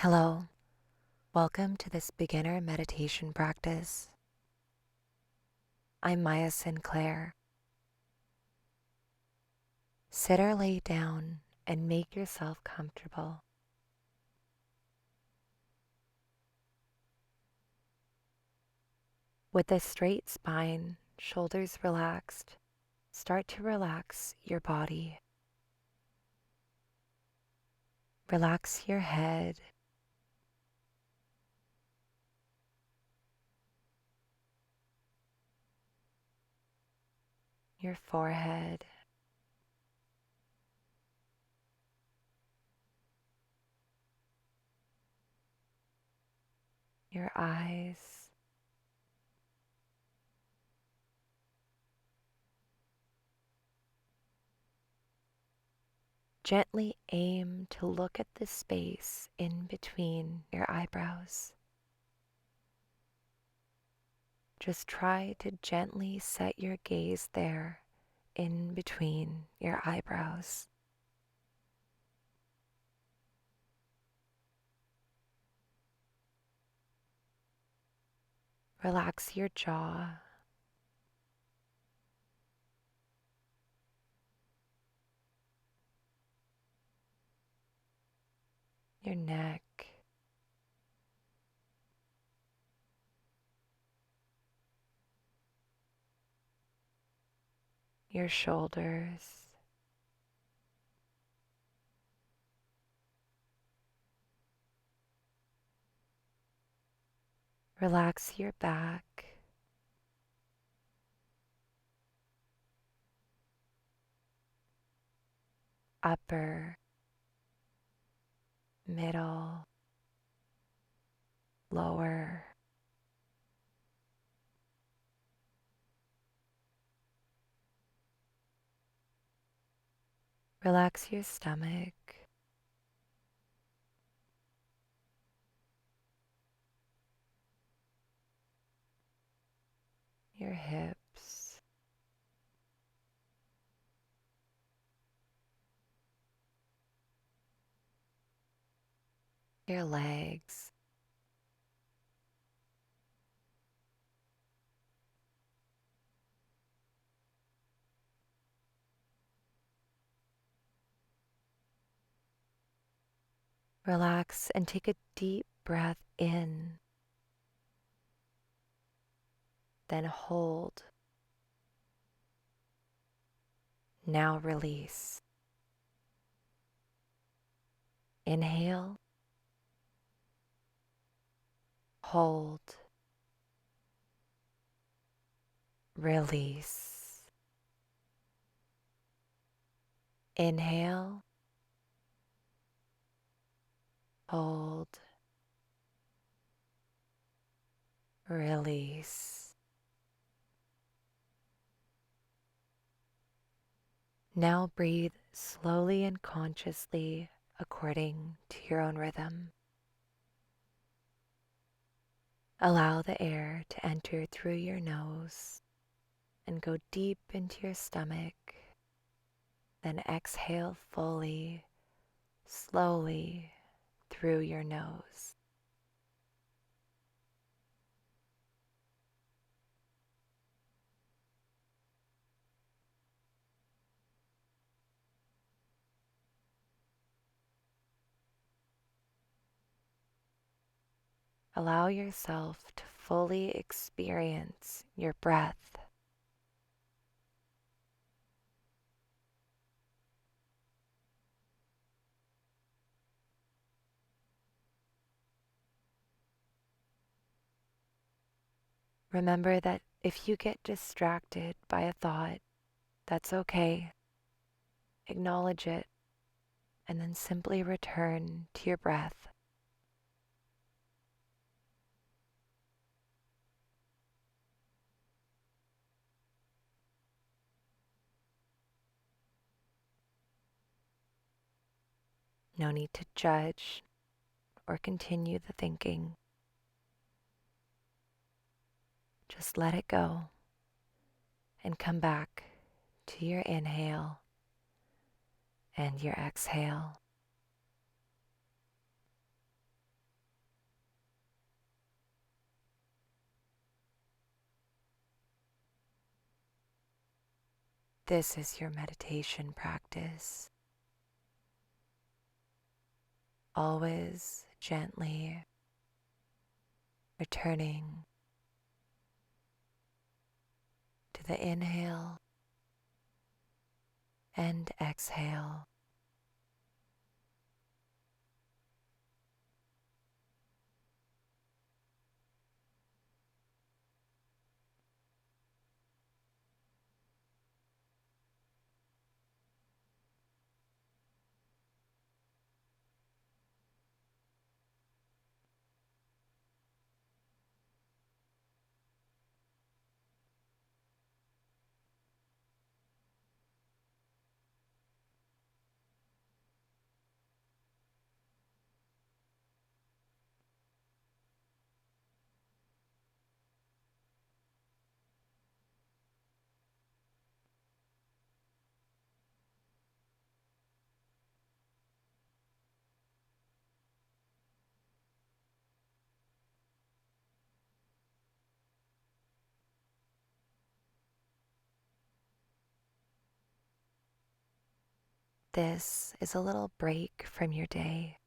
Hello, welcome to this beginner meditation practice. I'm Maya Sinclair. Sit or lay down and make yourself comfortable. With a straight spine, shoulders relaxed, start to relax your body. Relax your head, your forehead, your eyes, gently aim to look at the space in between your eyebrows. Just try to gently set your gaze there in between your eyebrows. Relax your jaw, your neck, your shoulders, relax your back, upper, middle, lower. Relax your stomach, your hips, your legs. Relax and take a deep breath in, then hold. Now release. Inhale, hold, release. Inhale, hold, release. Now breathe slowly and consciously according to your own rhythm. Allow the air to enter through your nose and go deep into your stomach. Then exhale fully, slowly through your nose. Allow yourself to fully experience your breath. Remember that if you get distracted by a thought, that's okay. Acknowledge it and then simply return to your breath. No need to judge or continue the thinking. Just let it go and come back to your inhale and your exhale. This is your meditation practice. Always gently returning to the inhale and exhale. This is a little break from your day.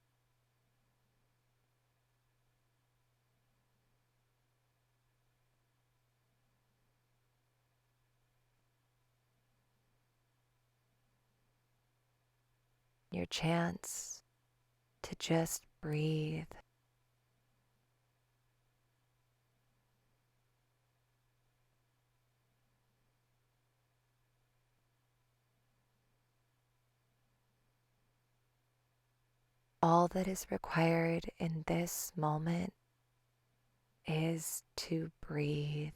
Your chance to just breathe. All that is required in this moment is to breathe.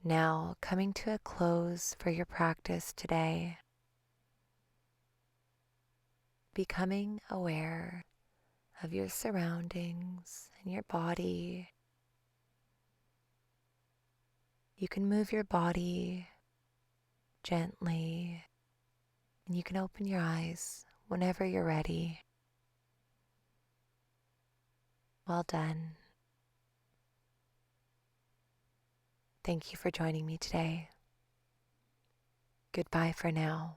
Now, coming to a close for your practice today, becoming aware of your surroundings and your body. You can move your body gently, and you can open your eyes whenever you're ready. Well done. Thank you for joining me today. Goodbye for now.